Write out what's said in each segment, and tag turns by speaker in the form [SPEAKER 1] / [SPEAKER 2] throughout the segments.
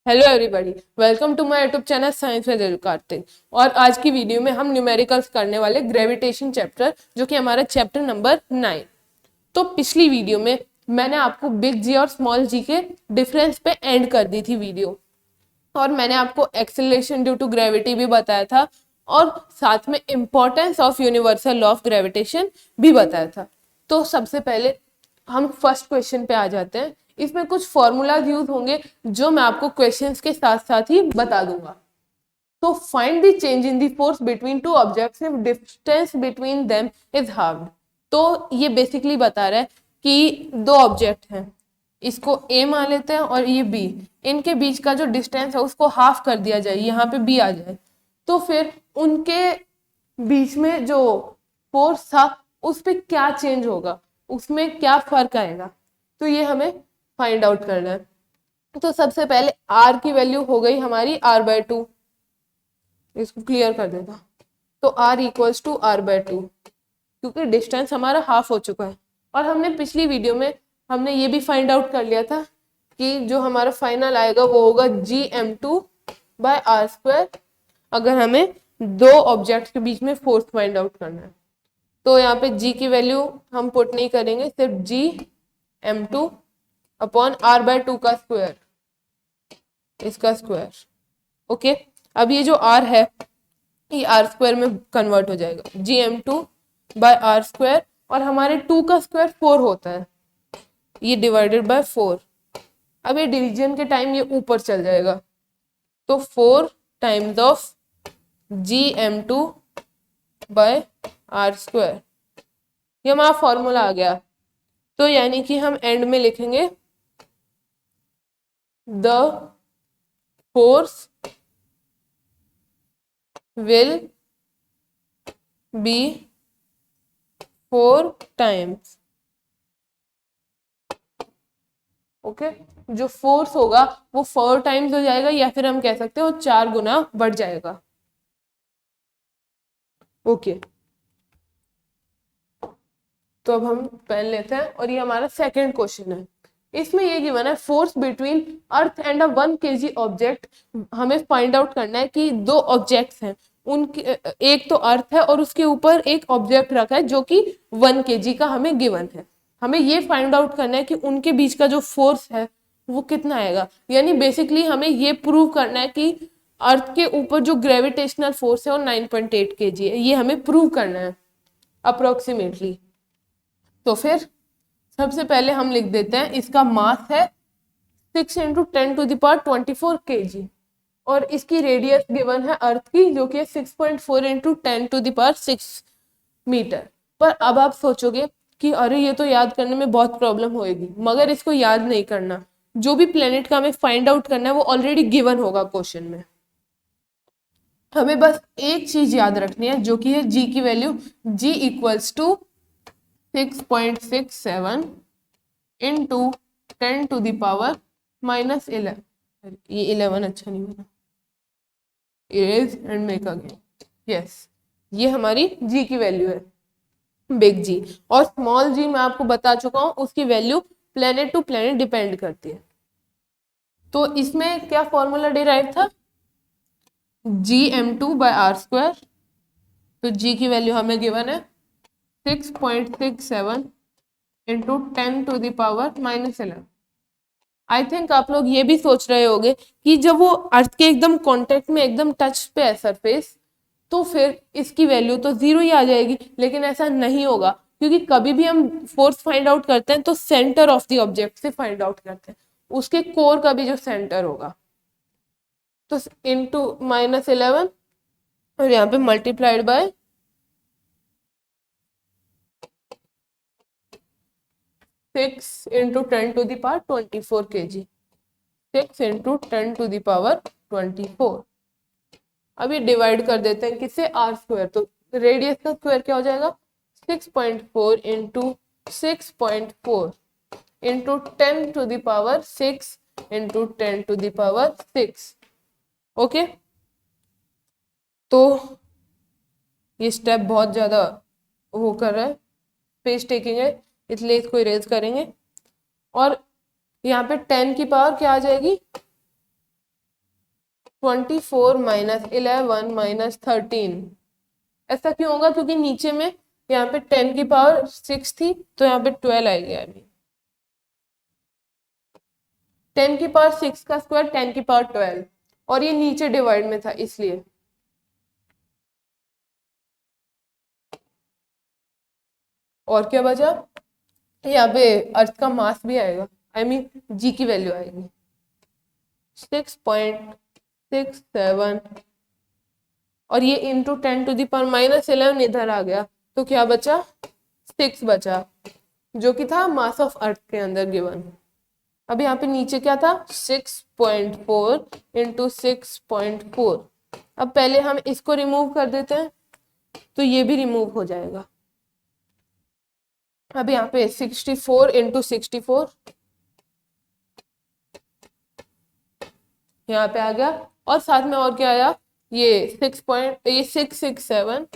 [SPEAKER 1] Hello everybody, welcome to my YouTube channel science with Kartik. और आज की वीडियो में हम न्यूमेरिकल्स करने वाले ग्रेविटेशन चैप्टर, जो कि हमारा चैप्टर नंबर 9। तो पिछली वीडियो में मैंने आपको बिग जी और स्मॉल जी के डिफरेंस पे एंड कर दी थी वीडियो, और मैंने आपको एक्सेलरेशन ड्यू टू ग्रेविटी भी बताया था, और साथ में importance of universal law of gravitation भी बताया था। तो सबसे पहले हम फर्स्ट क्वेश्चन पे आ जाते हैं। इसमें कुछ फॉर्मूलाज यूज होंगे जो मैं आपको क्वेश्चंस के साथ साथ ही बता दूंगा। तो find the change in the force between two objects if distance between them is halved. तो ये बेसिकली बता रहा है कि दो ऑब्जेक्ट हैं, इसको ए मान लेते हैं और ये बी, इनके बीच का जो डिस्टेंस है उसको हाफ कर दिया जाए, यहाँ पे बी आ जाए, तो फिर उनके बीच में जो फोर्स था उस पर क्या चेंज होगा, उसमें क्या फर्क आएगा। तो ये हमें फाइंड आउट करना है। तो सबसे पहले आर की वैल्यू हो गई हमारी r/2, इसको क्लियर कर देता। तो r इक्वल्स टू r/2, क्योंकि डिस्टेंस हमारा हाफ हो चुका है। और हमने पिछली वीडियो में हमने ये भी फाइंड आउट कर लिया था कि जो हमारा फाइनल आएगा वो होगा gm2/r², अगर हमें दो ऑब्जेक्ट के बीच में फोर्स फाइंड आउट करना है। तो यहाँ पे g की वैल्यू हम पुट नहीं करेंगे, सिर्फ gm2 अपॉन r/2 का स्क्वायर, इसका स्क्वायर। ओके, अब ये जो r है ये r² में कन्वर्ट हो जाएगा, gm2/r², और हमारे 2 का स्क्वायर 4 होता है, ये डिवाइडेड बाय 4। अब ये डिवीजन के टाइम ये ऊपर चल जाएगा, तो 4 टाइम्स ऑफ gm2/r², ये हमारा फॉर्मूला आ गया। तो यानी कि हम एंड में लिखेंगे the force will be 4 times। Okay, जो फोर्स होगा वो 4 टाइम्स हो जाएगा, या फिर हम कह सकते हैं वो 4 गुना बढ़ जाएगा। ओके, तो अब हम पेन लेते हैं और ये हमारा सेकंड क्वेश्चन है। इसमें ये गिवन है force between earth and a 1 kg object. हमें फाइंड आउट करना है कि दो ऑब्जेक्ट्स हैं, उनके एक तो अर्थ है और उसके ऊपर एक ऑब्जेक्ट रखा है जो कि 1 kg का हमें गिवन है। हमें ये फाइंड आउट करना है कि उनके बीच का जो फोर्स है वो कितना आएगा। यानी बेसिकली हमें ये प्रूव करना है कि अर्थ के ऊपर जो ग्रेविटेशनल फोर्स है वो 9.8 kg है, ये हमें प्रूव करना है अप्रोक्सीमेटली। तो फिर सबसे पहले हम लिख देते हैं, इसका मास है 6 × 10⁻24 kg, और इसकी रेडियस गिवन है अर्थ की, जो कि 6.4 × 10⁻6 मीटर। पर अब आप सोचोगे कि अरे ये तो याद करने में बहुत प्रॉब्लम होएगी, मगर इसको याद नहीं करना। जो भी प्लेनेट का हमें फाइंड आउट करना है वो ऑलरेडी गिवन होगा क्वेश्चन में। हमें बस एक चीज याद रखनी है, जो कि है g की वैल्यू। g equals to 6.67 into 10⁻⁻11। ये 11 अच्छा नहीं बना, erase and make again. Yes, ये हमारी g की वैल्यू है, बिग जी। और स्मॉल जी मैं आपको बता चुका हूं, उसकी value planet to planet depend करती है। तो इसमें क्या फॉर्मूला डिराइव था, gm2/r²। तो g की वैल्यू हमें गिवन है 6.67 इंटू 10⁻⁻11। आई थिंक आप लोग ये भी सोच रहे होंगे कि जब वो अर्थ के एकदम कांटेक्ट में, एकदम टच पे है सरफेस, तो फिर इसकी वैल्यू तो 0 ही आ जाएगी। लेकिन ऐसा नहीं होगा, क्योंकि कभी भी हम फोर्स फाइंड आउट करते हैं तो सेंटर ऑफ द ऑब्जेक्ट से फाइंड आउट करते हैं, उसके कोर का भी जो सेंटर होगा। तो इंटू -11 और यहाँ पे मल्टीप्लाइड बाय 6 × 10⁻24 kg, 6 × 10⁻24। अब ये डिवाइड कर देते हैं किससे, r²। तो रेडियस का स्क्वायर क्या हो जाएगा, 6.4 × 6.4 इंटू 10⁻6 इंटू 10⁻6। ओके, तो ये स्टेप बहुत ज्यादा वो कर रहा है, स्पेस टेकिंग है, इसलिए इसको इरेज करेंगे। और यहाँ पे 10 की पावर क्या आ जाएगी, 24 माइनस 11 माइनस 13। ऐसा क्यों होगा? क्योंकि नीचे में यहाँ पे 10 की पावर 6 थी, तो यहाँ पे 12 आएगी। अभी 10 की पावर 6 का स्क्वायर 10 की पावर 12, और ये नीचे डिवाइड में था इसलिए। और क्या बचा? यहाँ पे अर्थ का मास भी आएगा, आई मीन जी की वैल्यू आएगी 6.67, और ये इंटू 10⁻⁻11 इधर आ गया, तो क्या बचा? 6 बचा, जो कि था मास ऑफ अर्थ के अंदर गिवन। अब यहाँ पे नीचे क्या था? 6.4 इंटू 6.4। अब पहले हम इसको रिमूव कर देते हैं, तो ये भी रिमूव हो जाएगा। अब यहाँ पे 64 इंटू 64 यहाँ पे आ गया, और साथ में और क्या आया? ये 667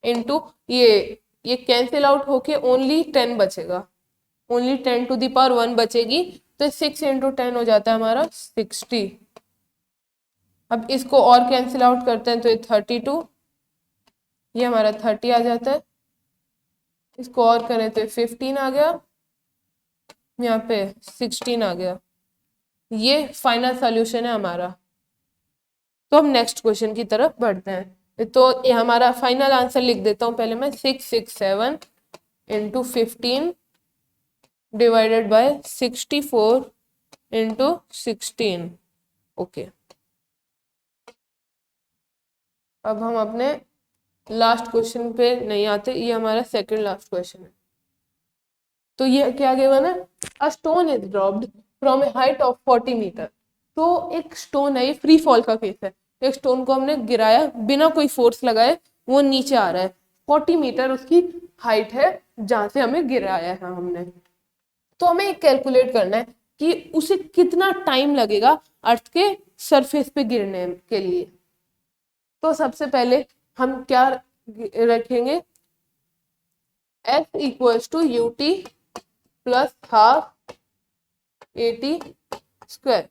[SPEAKER 1] इंटू ये कैंसिल आउट होके ओनली 10 बचेगा, ओनली 10⁻1 बचेगी, तो 6 इंटू 10 हो जाता है हमारा 60। अब इसको और कैंसिल आउट करते हैं तो ये 32, ये हमारा 30 आ जाता है। इसको और करें तो 15 आ गया, यहाँ पे 16 आ गया। ये फाइनल सॉल्यूशन है हमारा। तो हम नेक्स्ट क्वेश्चन की तरफ बढ़ते हैं। तो ये हमारा फाइनल आंसर लिख देता हूँ पहले मैं, 667 into 15 divided by 64 into 16। Okay, अब हम अपने लास्ट क्वेश्चन पे नहीं आते, ये हमारा सेकंड लास्ट क्वेश्चन है। तो ये क्या गिवन है? A stone is dropped from a height of 40 metre. तो एक स्टोन है, ये फ्री फॉल का केस है। एक स्टोन को हमने गिराया बिना कोई फोर्स लगाए, वो नीचे आ रहा है, 40 मीटर उसकी हाइट है जहां से हमें गिराया है हमने। तो हमें कैलकुलेट करना है कि उसे कितना टाइम लगेगा अर्थ के सरफेस पे गिरने के लिए। तो सबसे पहले हम क्या रखेंगे? F equals to UT plus half AT square.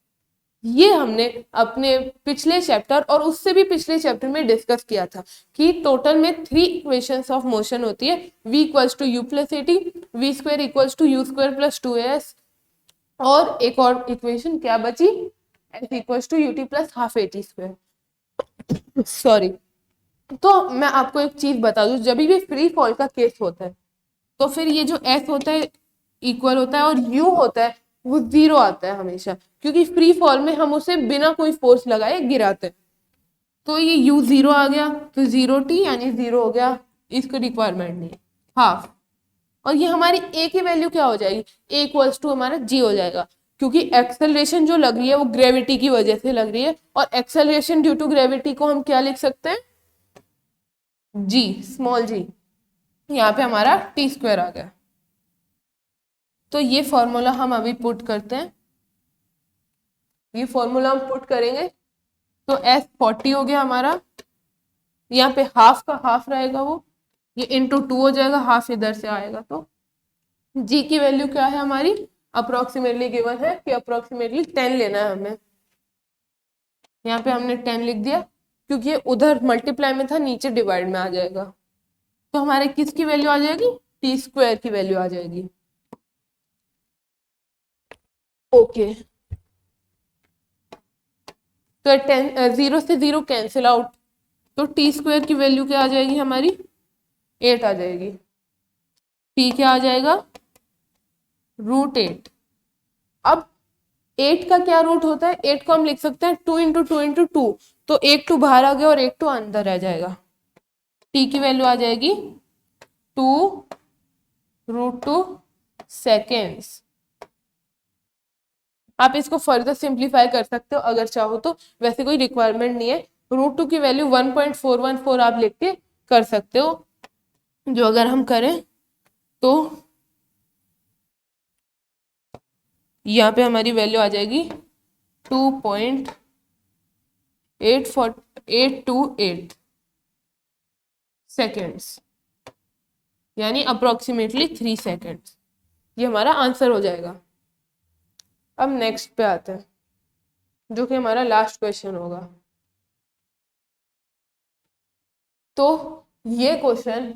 [SPEAKER 1] ये हमने अपने पिछले चैप्टर और उससे भी पिछले चैप्टर में डिस्कस किया था कि टोटल में 3 इक्वेशंस ऑफ मोशन होती है, V equals to U plus AT, V square equals to U square plus 2AS, और एक और इक्वेशन क्या बची? F equals to UT plus half AT square. Sorry. तो मैं आपको एक चीज बता दूं, जब भी फ्री फॉल का केस होता है तो फिर ये जो S होता है इक्वल होता है, और U होता है वो 0 आता है हमेशा, क्योंकि फ्री फॉल में हम उसे बिना कोई फोर्स लगाए गिराते हैं। तो ये U 0 आ गया, तो 0T यानी 0 हो गया, इसको रिक्वायरमेंट नहीं है। हाफ, और ये हमारी A की वैल्यू क्या हो जाएगी? A इक्वल्स टू हमारा G हो जाएगा, क्योंकि एक्सेलरेशन जो लग रही है वो ग्रेविटी की वजह से लग रही है, और एक्सेलरेशन ड्यू टू ग्रेविटी को हम क्या लिख सकते हैं? G, small g। यहाँ पे हमारा T स्क्वायर आ गया। तो ये फॉर्मूला हम अभी पुट करते हैं, ये फॉर्मूला हम पुट करेंगे तो S 40 हो गया हमारा, यहाँ पे हाफ का हाफ रहेगा वो, ये इंटू 2 हो जाएगा, हाफ इधर से आएगा। तो G की वैल्यू क्या है हमारी? अप्रोक्सीमेटली गिवन है कि अप्रोक्सीमेटली 10 लेना है हमें। यहाँ पे हमने 10 लिख दिया, क्योंकि ये उधर मल्टीप्लाई में था, नीचे डिवाइड में आ जाएगा। तो हमारे किसकी वैल्यू आ जाएगी? T स्क्वायर की वैल्यू आ जाएगी। ओके, तो 0 से 0 कैंसिल आउट, तो T स्क्वायर की वैल्यू क्या आ जाएगी हमारी? 8 आ जाएगी। T क्या आ जाएगा? √8। अब 8 का क्या रूट होता है? 8 को हम लिख सकते हैं 2 इंटू 2 इंटू 2, तो एक 2 बाहर आ गया और एक 2 अंदर रह जाएगा। T की वैल्यू आ जाएगी 2√2 सेकेंड्स। आप इसको फर्दर सिंप्लीफाई कर सकते हो अगर चाहो तो, वैसे कोई रिक्वायरमेंट नहीं है। √2 की वैल्यू 1.414 आप लिख के कर सकते हो, जो अगर हम करें तो यहाँ पे हमारी वैल्यू आ जाएगी 2.828 सेकेंड्स, यानी अप्रोक्सीमेटली 3 सेकेंड्स। ये हमारा आंसर हो जाएगा। अब नेक्स्ट पे आते हैं। जो कि हमारा लास्ट क्वेश्चन होगा। तो ये क्वेश्चन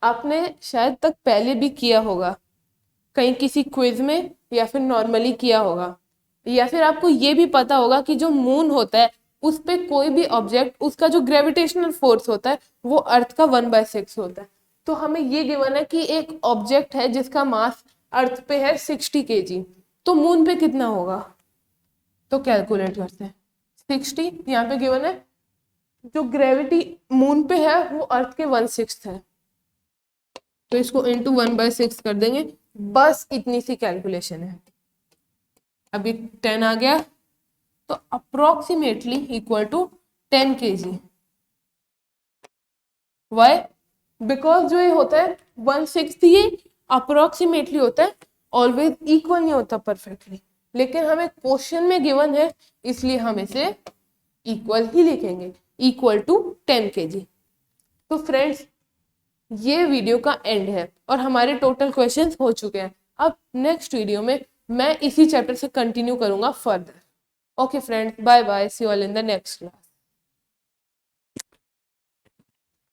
[SPEAKER 1] आपने शायद तक पहले भी किया होगा, कहीं किसी क्विज में या फिर नॉर्मली किया होगा, या फिर आपको ये भी पता होगा कि जो मून होता है उस पे कोई भी ऑब्जेक्ट, उसका जो ग्रेविटेशनल फोर्स होता है वो अर्थ का 1/6 होता है। तो हमें ये गिवन है कि एक ऑब्जेक्ट है जिसका मास अर्थ पे है 60 kg, तो मून पे कितना होगा? तो कैलकुलेट करते हैं। 60 यहाँ पे गिवन है, जो ग्रेविटी मून पे है वो अर्थ के 1/6 है, तो इसको इंटू 1/6 कर देंगे। बस इतनी सी कैलकुलेशन है। अभी 10 आ गया, तो approximately equal to 10 kg। Why? Because जो ये होता है 1/6 ये अप्रोक्सीमेटली होता है, ऑलवेज इक्वल नहीं होता परफेक्टली, लेकिन हमें क्वेश्चन में गिवन है इसलिए हम इसे इक्वल ही लिखेंगे, इक्वल टू 10 kg। तो फ्रेंड्स ये वीडियो का एंड है और हमारे टोटल क्वेश्चंस हो चुके हैं। अब नेक्स्ट वीडियो में मैं इसी चैप्टर से कंटिन्यू करूंगा further. Okay friends, bye bye, see you all in the next class.